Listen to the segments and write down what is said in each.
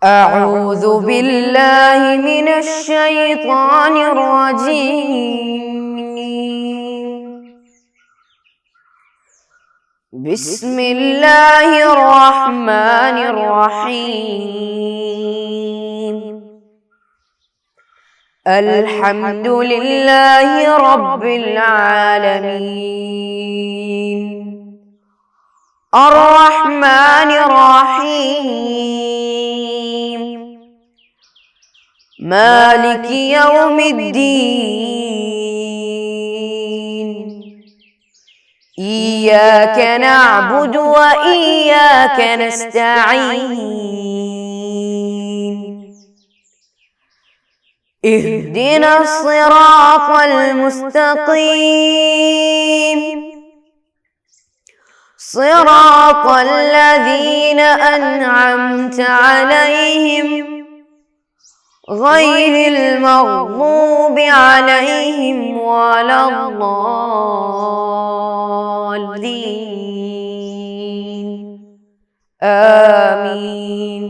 أعوذ بالله من الشيطان الرجيم. بسم الله الرحمن الرحيم. الحمد لله رب العالمين. الرحمن الرحيم. مالك يوم الدين. إياك نعبد وإياك نستعين. اهدنا الصراط المستقيم. صراط الذين أنعمت عليهم غير المغضوب عليهم ولا الضالين. آمين.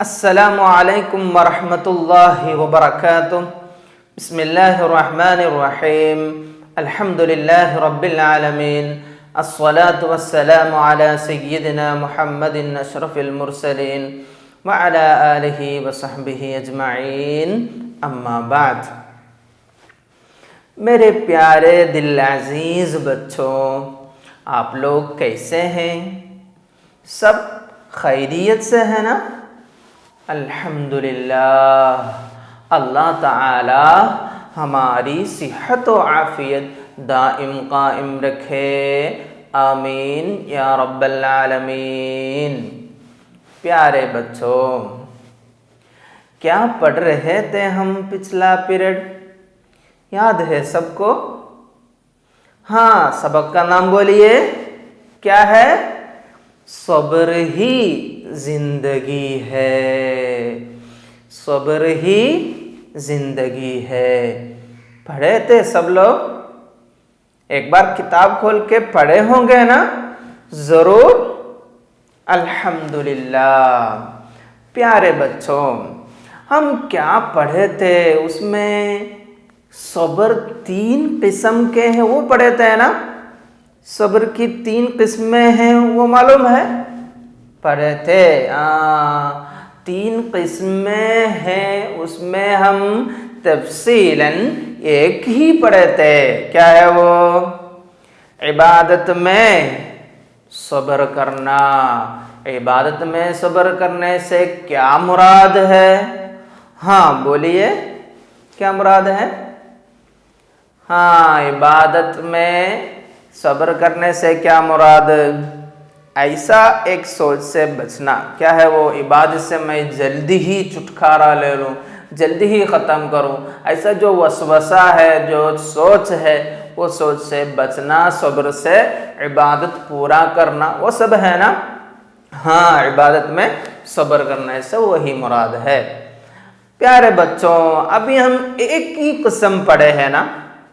السلام علیکم ورحمۃ اللہ وبرکاتہ. بسم اللہ الرحمن الرحیم. الحمد للہ رب العالمین. الصلاة والسلام على سیدنا محمد اشرف المرسلین وعلى آلہ وصحبہ اجمعین. اما بعد. میرے پیارے دل عزیز بچوں، آپ لوگ کیسے ہیں؟ سب خیریت سے ہیں نا؟ الحمدللہ. اللہ تعالی ہماری صحت و عافیت دائم قائم رکھے. آمین یا رب العالمین. پیارے بچوں، کیا پڑھ رہے تھے ہم پچھلا پیریڈ؟ یاد ہے سب کو؟ ہاں، سبق کا نام بولیے. کیا ہے؟ صبر ہی زندگی ہے. صبر ہی زندگی ہے. پڑھے تھے سب لوگ؟ ایک بار کتاب کھول کے پڑھے ہوں گے نا ضرور؟ الحمدللہ. پیارے بچوں، ہم کیا پڑھے تھے اس میں؟ صبر 3 قسم کے ہیں، وہ پڑھے تھے نا؟ صبر کی 3 قسمیں ہیں، وہ معلوم ہے؟ پڑھے تھے. 3 قسمیں ہیں، اس میں ہم تفصیلاً ایک ہی پڑھے تھے. کیا ہے وہ؟ عبادت میں صبر کرنا. عبادت میں صبر کرنے سے کیا مراد ہے؟ ہاں بولیے، کیا مراد ہے؟ ہاں، عبادت میں صبر کرنے سے کیا مراد؟ ایسا ایک سوچ سے بچنا. کیا ہے وہ؟ عبادت سے میں جلدی ہی چھٹکارا لے لوں، جلدی ہی ختم کروں. ایسا جو وسوسہ ہے، جو سوچ ہے، وہ سوچ سے بچنا. صبر سے عبادت پورا کرنا، وہ سب ہے نا؟ ہاں، عبادت میں صبر کرنے سے وہی مراد ہے. پیارے بچوں، ابھی ہم ایک ہی قسم پڑھے ہیں نا؟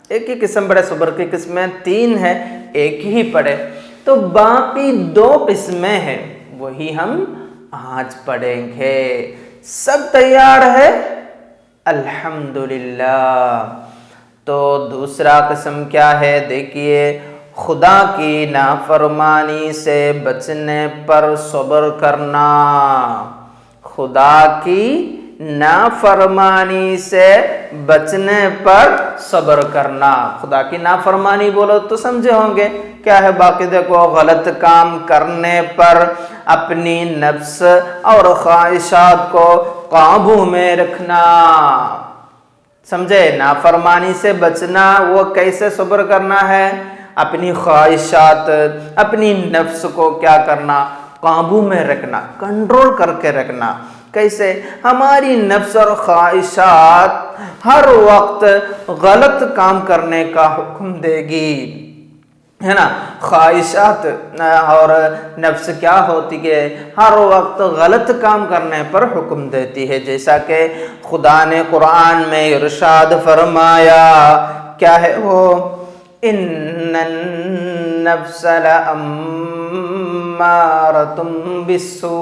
ایک ہی قسم پڑھے. صبر کی قسمیں 3 ہیں، ایک ہی پڑھے. تو باقی 2 قسمیں ہیں، وہی ہم آج پڑھیں گے. سب تیار ہے؟ الحمدللہ. تو دوسرا قسم کیا ہے؟ دیکھیے، خدا کی نافرمانی سے بچنے پر صبر کرنا. خدا کی نافرمانی سے بچنے پر صبر کرنا. خدا کی نافرمانی بولو تو سمجھے ہوں گے کیا ہے. باقی دیکھو، غلط کام کرنے پر اپنی نفس اور خواہشات کو قابو میں رکھنا. سمجھے؟ نافرمانی سے بچنا، وہ کیسے صبر کرنا ہے؟ اپنی خواہشات، اپنی نفس کو کیا کرنا؟ قابو میں رکھنا، کنٹرول کر کے رکھنا. کیسے؟ ہماری نفس اور خواہشات ہر وقت غلط کام کرنے کا حکم دے گی، ہے نا؟ خواہشات اور نفس کیا ہوتی ہے؟ ہر وقت غلط کام کرنے پر حکم دیتی ہے. جیسا کہ خدا نے قرآن میں ارشاد فرمایا. کیا ہے وہ؟ ان النفس لامارۃ بالسوء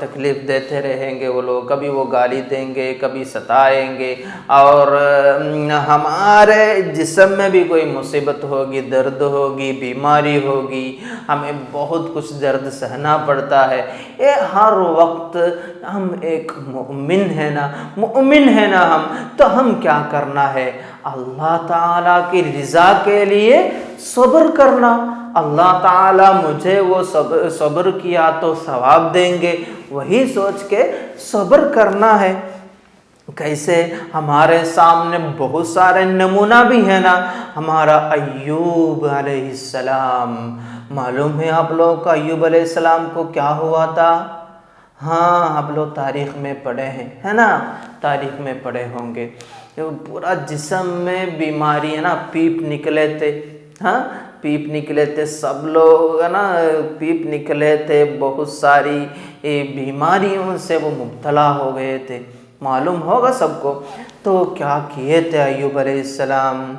تکلیف دیتے رہیں گے وہ لوگ، کبھی وہ گالی دیں گے، کبھی ستائیں گے، اور ہمارے جسم میں بھی کوئی مصیبت ہوگی، درد ہوگی، بیماری ہوگی، ہمیں بہت کچھ درد سہنا پڑتا ہے۔ یہ ہر وقت ہم ایک مؤمن ہے نا ہم، تو ہم کیا کرنا ہے؟ اللہ تعالیٰ کی رضا کے لیے صبر کرنا۔ اللہ تعالیٰ مجھے وہ صبر کیا تو ثواب دیں گے، وہی سوچ کے صبر کرنا ہے۔ کیسے؟ ہمارے سامنے بہت سارے نمونہ بھی ہے نا۔ ہمارا ایوب علیہ السلام، معلوم ہے آپ لوگوں کو ایوب علیہ السلام کو کیا ہوا تھا؟ ہاں، آپ لوگ تاریخ میں پڑھے ہیں، ہے نا، تاریخ میں پڑھے ہوں گے۔ پورا جسم میں بیماری ہے نا، پیپ نکلے تھے، ہاں پیپ نکلے تھے، سب لوگ ہے نا پیپ نکلے تھے، بہت ساری بیماریوں سے وہ مبتلا ہو گئے تھے، معلوم ہوگا سب کو۔ تو کیا کیے تھے ایوب علیہ السلام؟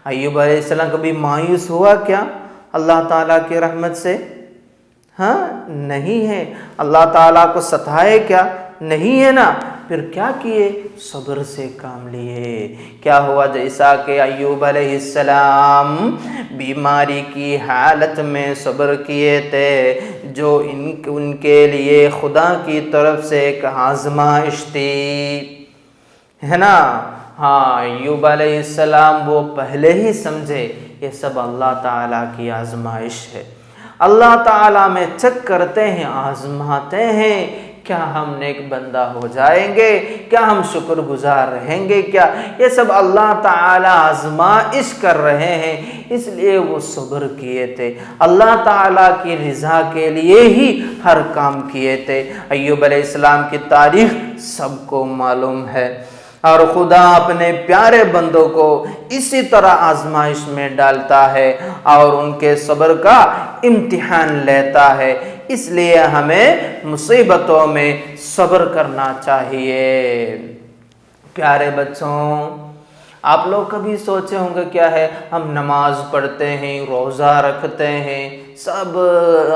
ایوب علیہ السلام کبھی مایوس ہوا کیا اللہ تعالیٰ کی رحمت سے؟ ہاں نہیں ہے۔ اللہ تعالیٰ کو ستائے کیا؟ نہیں ہے نا۔ پھر کیا کیے؟ صبر سے کام لیے۔ کیا ہوا؟ جیسا کہ ایوب علیہ السلام بیماری کی حالت میں صبر کیے تھے، جو ان کے لیے خدا کی طرف سے ایک آزمائش تھی، ہے نا۔ ہاں، ایوب علیہ السلام وہ پہلے ہی سمجھے یہ سب اللہ تعالیٰ کی آزمائش ہے۔ اللہ تعالیٰ میں چیک کرتے ہیں، آزماتے ہیں، کیا ہم نیک بندہ ہو جائیں گے؟ کیا ہم شکر گزار رہیں گے؟ کیا یہ سب اللہ تعالیٰ آزمائش کر رہے ہیں، اس لیے وہ صبر کیے تھے، اللہ تعالیٰ کی رضا کے لیے ہی ہر کام کیے تھے۔ ایوب علیہ السلام کی تاریخ سب کو معلوم ہے، اور خدا اپنے پیارے بندوں کو اسی طرح آزمائش میں ڈالتا ہے اور ان کے صبر کا امتحان لیتا ہے۔ اس لیے ہمیں مصیبتوں میں صبر کرنا چاہیے۔ پیارے بچوں، آپ لوگ کبھی سوچے ہوں گے کیا ہے، ہم نماز پڑھتے ہیں، روزہ رکھتے ہیں، سب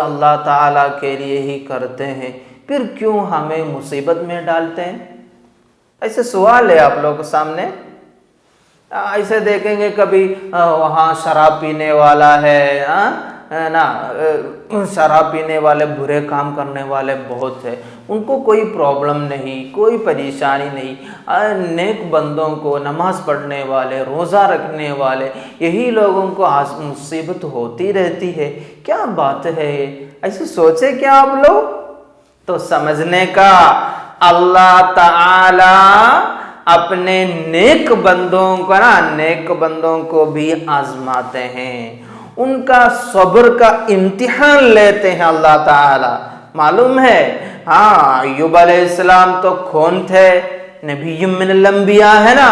اللہ تعالیٰ کے لیے ہی کرتے ہیں، پھر کیوں ہمیں مصیبت میں ڈالتے ہیں؟ ایسے سوال ہے آپ لوگوں کے سامنے۔ ایسے دیکھیں گے کبھی وہاں شراب پینے والا ہے نا، شراب پینے والے، برے کام کرنے والے بہت ہیں، ان کو کوئی پرابلم نہیں، کوئی پریشانی نہیں۔ نیک بندوں کو، نماز پڑھنے والے، روزہ رکھنے والے، یہی لوگوں کو مصیبت ہوتی رہتی ہے۔ کیا بات ہے؟ ایسے سوچے کیا آپ لوگ؟ تو سمجھنے کا، اللہ تعالیٰ اپنے نیک بندوں کو نا، نیک بندوں کو بھی آزماتے ہیں، ان کا صبر کا امتحان لیتے ہیں اللہ تعالیٰ، معلوم ہے۔ ہاں، ایوب علیہ السلام تو کون تھے؟ نبی من الانبیاء ہے نا،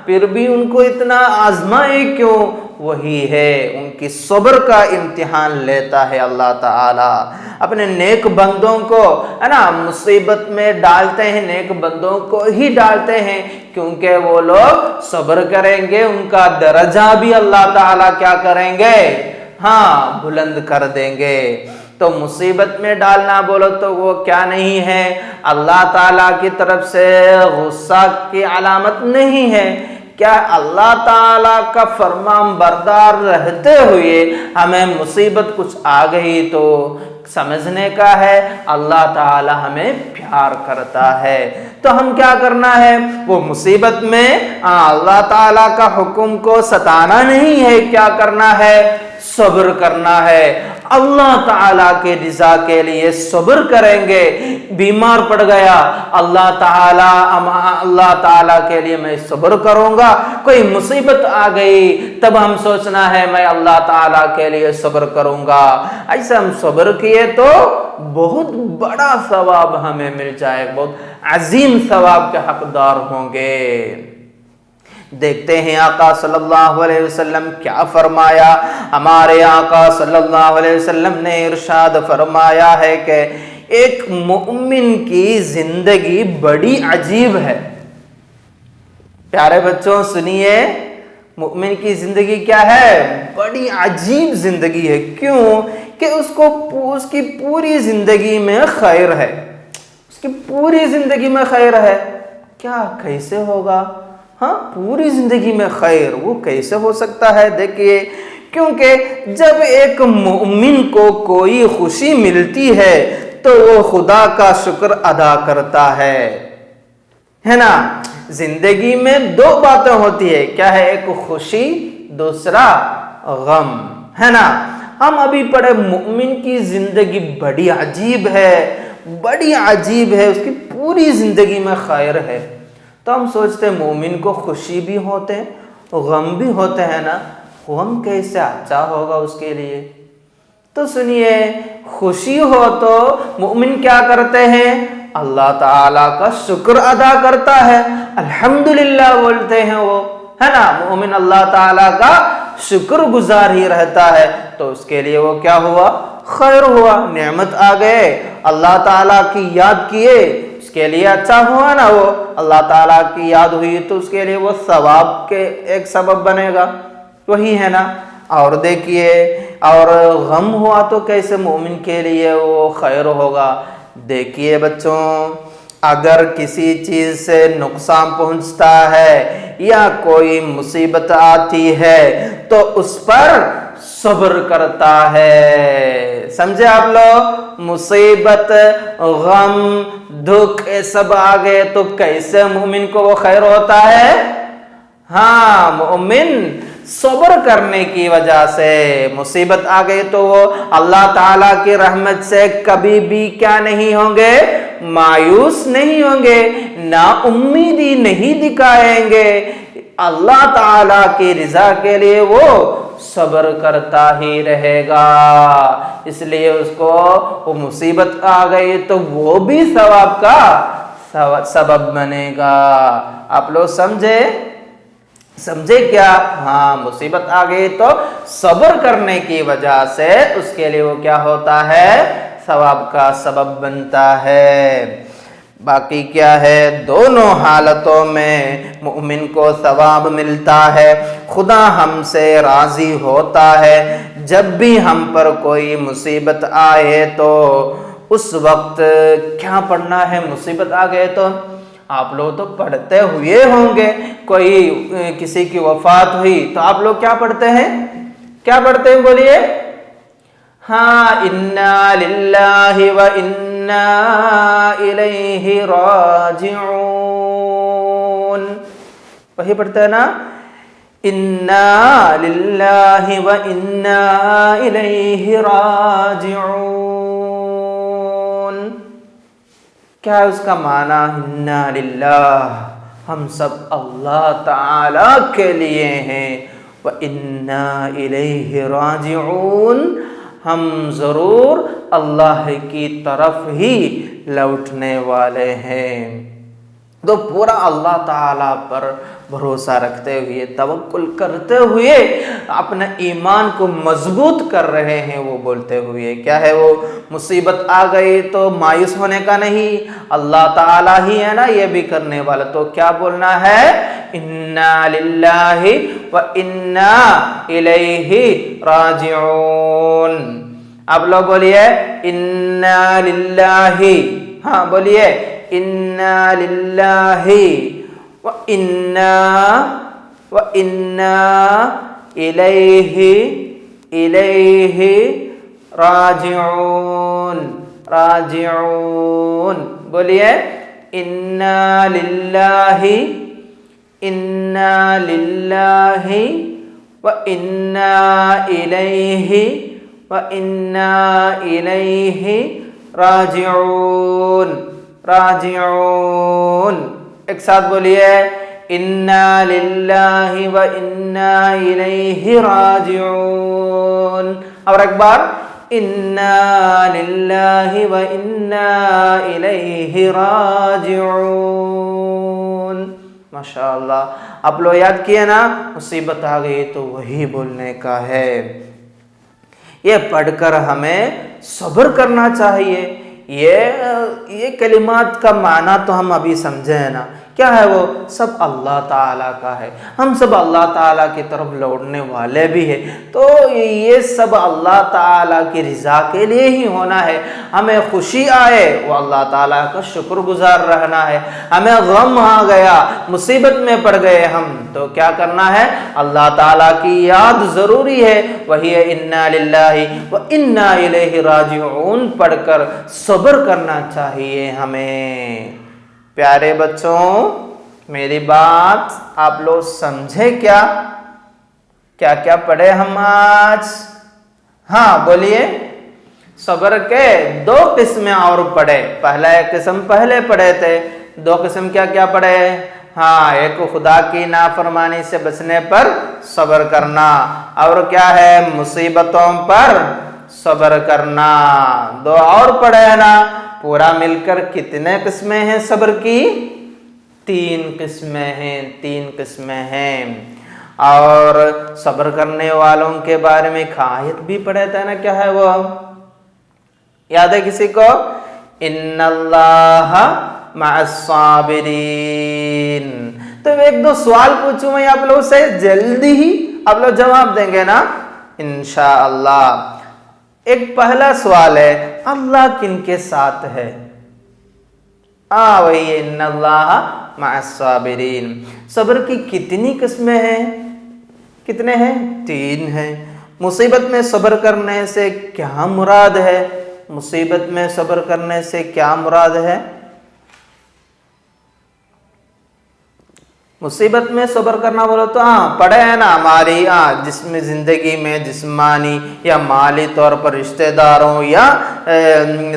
پھر بھی ان کو اتنا آزمائے کیوں؟ وہی ہے، ان کی صبر کا امتحان لیتا ہے اللہ تعالیٰ۔ اپنے نیک بندوں کو ہے نا مصیبت میں ڈالتے ہیں، نیک بندوں کو ہی ڈالتے ہیں، کیونکہ وہ لوگ صبر کریں گے، ان کا درجہ بھی اللہ تعالیٰ کیا کریں گے؟ ہاں، بلند کر دیں گے۔ تو مصیبت میں ڈالنا بولو تو وہ کیا نہیں ہے؟ اللہ تعالیٰ کی طرف سے غصہ کی علامت نہیں ہے۔ کیا اللہ تعالیٰ کا فرمان بردار رہتے ہوئے ہمیں مصیبت کچھ آ گئی تو سمجھنے کا ہے اللہ تعالیٰ ہمیں پیار کرتا ہے۔ تو ہم کیا کرنا ہے؟ وہ مصیبت میں اللہ تعالیٰ کا حکم کو ستانا نہیں ہے، کیا کرنا ہے؟ صبر کرنا ہے۔ اللہ تعالیٰ کے رضا کے لیے صبر کریں گے۔ بیمار پڑ گیا، اللہ تعالیٰ کے لیے میں صبر کروں گا۔ کوئی مصیبت آ گئی، تب ہم سوچنا ہے میں اللہ تعالیٰ کے لیے صبر کروں گا۔ ایسا ہم صبر کیے تو بہت بڑا ثواب ہمیں مل جائے، بہت عظیم ثواب کے حقدار ہوں گے۔ دیکھتے ہیں آقا صلی اللہ علیہ وسلم کیا فرمایا۔ ہمارے آقا صلی اللہ علیہ وسلم نے ارشاد فرمایا ہے کہ ایک مومن کی زندگی بڑی عجیب ہے۔ پیارے بچوں سنیے، مومن کی زندگی کیا ہے؟ بڑی عجیب زندگی ہے۔ کیوں؟ کہ اس کی پوری زندگی میں خیر ہے۔ کی پوری زندگی میں خیر ہے. کیا کیسے ہوگا؟ ہاں پوری زندگی میں خیر وہ کیسے ہو سکتا ہے؟ دیکھیے، کیونکہ جب ایک مومن کو کوئی خوشی ملتی ہے تو وہ خدا کا شکر ادا کرتا ہے نا. زندگی میں دو باتیں ہوتی ہے، کیا ہے؟ ایک خوشی، دوسرا غم، ہے نا. ہم ابھی پڑھے مومن کی زندگی بڑی عجیب ہے، بڑی عجیب ہے، اس کی پوری زندگی میں خیر ہے. تو ہم سوچتے ہیں مومن کو خوشی بھی ہوتے ہیں، غم بھی ہوتے ہیں نا. غم کیسے اچھا ہوگا اس کے لیے؟ تو سنیے، خوشی ہو تو مومن کیا کرتے ہیں؟ اللہ تعالیٰ کا شکر ادا کرتا ہے، الحمدللہ بولتے ہیں وہ، ہے نا. مومن اللہ تعالیٰ کا شکر گزار ہی رہتا ہے تو اس کے لیے وہ کیا ہوا؟ خیر ہوا. نعمت آ گئے، اللہ تعالیٰ کی یاد کیے، اس کے لیے اچھا ہوا نا. وہ اللہ تعالیٰ کی یاد ہوئی تو اس کے لیے وہ ثواب کے ایک سبب بنے گا، وہی ہے نا. اور دیکھیے، اور غم ہوا تو کیسے مومن کے لیے وہ خیر ہوگا؟ دیکھیے بچوں، اگر کسی چیز سے نقصان پہنچتا ہے یا کوئی مصیبت آتی ہے تو اس پر صبر کرتا ہے. سمجھے آپ لوگ؟ مصیبت، غم، دکھ یہ سب آگے تو کیسے مومن کو وہ خیر ہوتا ہے؟ ہاں، مومن صبر کرنے کی وجہ سے. مصیبت آ گئی تو وہ اللہ تعالیٰ کی رحمت سے کبھی بھی کیا نہیں ہوں گے؟ مایوس نہیں ہوں گے، نا امیدی نہیں دکھائیں گے. اللہ تعالیٰ کی رضا کے لیے وہ صبر کرتا ہی رہے گا. اس لیے اس کو وہ مصیبت آ گئی تو وہ بھی ثواب کا سبب بنے گا. آپ لوگ سمجھے کیا؟ ہاں، مصیبت آ گئی تو صبر کرنے کی وجہ سے اس کے لیے وہ کیا ہوتا ہے؟ ثواب کا سبب بنتا ہے. باقی کیا ہے؟ دونوں حالتوں میں مومن کو ثواب ملتا ہے. خدا ہم سے راضی ہوتا ہے. جب بھی ہم پر کوئی مصیبت آئے تو اس وقت کیا پڑھنا ہے؟ مصیبت آ گئے تو آپ لوگ تو پڑھتے ہوئے ہوں گے. کوئی کسی کی وفات ہوئی تو آپ لوگ کیا پڑھتے ہیں؟ کیا پڑھتے ہیں؟ بولیے. ہاں، انا للہ و انا الیہ راجعون، وہی پڑھتے ہیں نا. انا للہ و انا الیہ راجعون. کیا ہے اس کا معنی؟ انا للہ، ہم سب اللہ تعالی کے لیے ہیں، و انا الیہ راجعون، ہم ضرور اللہ کی طرف ہی لوٹنے والے ہیں. تو پورا اللہ تعالیٰ پر بھروسہ رکھتے ہوئے، توکل کرتے ہوئے اپنا ایمان کو مضبوط کر رہے ہیں. وہ بولتے ہوئے کیا ہے؟ وہ مصیبت آ گئی تو مایوس ہونے کا نہیں، اللہ تعالیٰ ہی ہے نا یہ بھی کرنے والا. تو کیا بولنا ہے؟ انا للہ و انا الیہ راجعون. آپ لوگ بولیے انا للہ. ہاں بولیے انا للہ و انا الیہ راجعون. بولیے انا للہ و انا الیہ راجعون. ایک ساتھ بولیے انا للہ و انا الیہ راجعون. اور ایک بار انا للہ و انا الیہ راجعون. ماشاءاللہ، آپ لوگ یاد کیے نا؟ مصیبت آ گئی تو وہی بولنے کا ہے. یہ پڑھ کر ہمیں صبر کرنا چاہیے. یہ کلمات کا معنی تو ہم ابھی سمجھے ہیں نا. کیا ہے وہ؟ سب اللہ تعالیٰ کا ہے، ہم سب اللہ تعالیٰ کی طرف لوٹنے والے بھی ہیں، تو یہ سب اللہ تعالیٰ کی رضا کے لیے ہی ہونا ہے۔ ہمیں خوشی آئے وہ اللہ تعالیٰ کا شکر گزار رہنا ہے، ہمیں غم آ گیا، مصیبت میں پڑ گئے ہم، تو کیا کرنا ہے؟ اللہ تعالیٰ کی یاد ضروری ہے، وہی انا للہ و انا الیہ راجعون پڑھ کر صبر کرنا چاہیے ہمیں۔ پیارے بچوں، میری بات آپ لوگ سمجھے کیا؟ کیا کیا پڑھے ہم آج؟ ہاں بولیے۔ صبر کے دو قسمیں اور پڑھے، پہلا ایک قسم پہلے پڑھے تھے، دو قسم کیا کیا پڑھے؟ ہاں، ایک خدا کی نافرمانی سے بچنے پر صبر کرنا، اور کیا ہے؟ مصیبتوں پر صبر کرنا۔ دو اور پڑھے نا، پورا مل کر کتنے قسمیں ہیں صبر کی؟ 3 قسمیں ہیں، 3 قسمیں ہیں۔ اور صبر کرنے والوں کے بارے میں ایک آیت بھی پڑھے تھے نا، کیا ہے وہ؟ یاد ہے کسی کو؟ ان اللہ مع الصابرین۔ تو ایک دو سوال پوچھوں میں آپ لوگ سے، جلدی ہی آپ لوگ جواب دیں گے نا انشاءاللہ۔ ایک پہلا سوال ہے، اللہ کن کے ساتھ ہے؟ وہی ان اللہ مع الصابرین۔ صبر کی کتنی قسمیں ہیں؟ کتنے ہیں؟ 3 ہیں۔ مصیبت میں صبر کرنے سے کیا مراد ہے؟ مصیبت میں صبر کرنے سے کیا مراد ہے؟ مصیبت میں صبر کرنا بولو تو پڑھے ہیں نا، ہماری جسم زندگی میں جسمانی یا مالی طور پر رشتہ داروں یا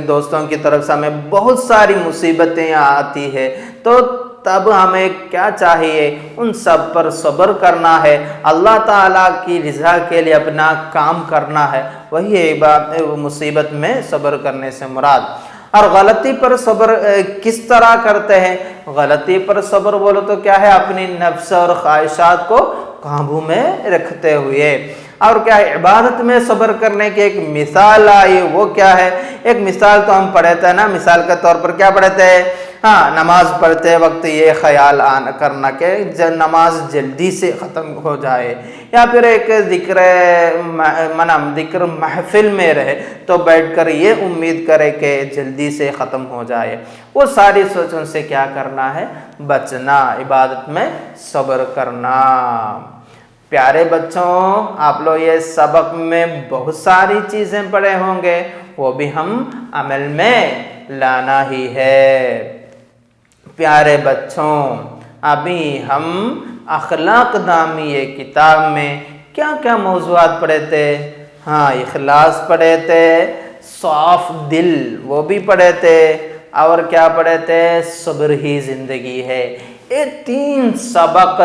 دوستوں کی طرف سے ہمیں بہت ساری مصیبتیں آتی ہے، تو تب ہمیں کیا چاہیے؟ ان سب پر صبر کرنا ہے، اللہ تعالیٰ کی رضا کے لیے اپنا کام کرنا ہے، وہی بات مصیبت میں صبر کرنے سے مراد۔ اور غلطی پر صبر کس طرح کرتے ہیں؟ غلطی پر صبر بولو تو کیا ہے؟ اپنی نفس اور خواہشات کو قابو میں رکھتے ہوئے۔ اور کیا ہے؟ عبادت میں صبر کرنے کی ایک مثال آئی، وہ کیا ہے؟ ایک مثال تو ہم پڑھے تھے نا، مثال کے طور پر کیا پڑھے تھے؟ نماز پڑھتے وقت یہ خیال کرنا کہ نماز جلدی سے ختم ہو جائے، یا پھر ایک ذکر محفل میں رہے تو بیٹھ کر یہ امید کرے کہ جلدی سے ختم ہو جائے۔ وہ ساری سوچوں سے کیا کرنا ہے؟ بچنا، عبادت میں صبر کرنا۔ پیارے بچوں، آپ لوگ یہ سبق میں بہت ساری چیزیں پڑھے ہوں گے، وہ بھی ہم عمل میں لانا ہی ہے۔ پیارے بچوں، ابھی ہم اخلاق نامی یہ کتاب میں کیا کیا موضوعات پڑھے تھے؟ اخلاص پڑھے تھے، صاف دل وہ بھی پڑھے تھے، اور کیا پڑھے تھے؟ صبر ہی زندگی ہے۔ یہ 3 سبق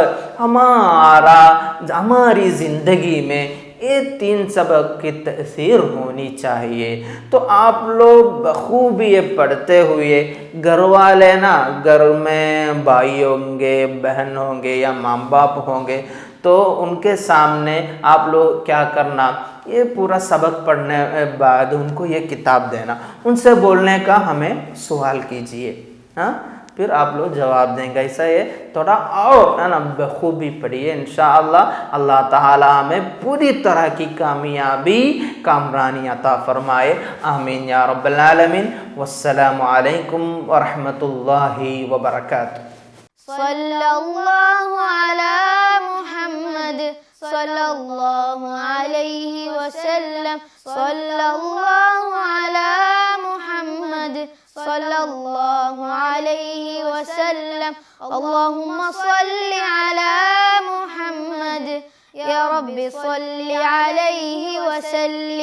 ہماری زندگی میں یہ 3 سبق کی تأثیر ہونی چاہیے۔ تو آپ لوگ بخوبی یہ پڑھتے ہوئے گھر والے نا، گھر میں بھائی ہوں گے، بہن ہوں گے یا ماں باپ ہوں گے، تو ان کے سامنے آپ لوگ کیا کرنا؟ یہ پورا سبق پڑھنے بعد ان کو یہ کتاب دینا، ان سے بولنے کا ہمیں سوال کیجئے، پھر آپ لوگ جواب دیں گے۔ ایسا یہ تھوڑا اور بخوبی پڑھیے، انشاءاللہ اللہ تعالی ہمیں پوری طرح کی کامیابی کامرانی عطا فرمائے، آمین یا رب العالمین۔ والسلام علیکم ورحمۃ اللہ وبرکاتہ۔ صلی اللہ علی محمد صلی اللہ علیہ وسلم، صلی اللہ علی محمد صلی اللہ علیہ وسلم، اللہم صلی علی محمد، یا رب صلی علیہ وسلم۔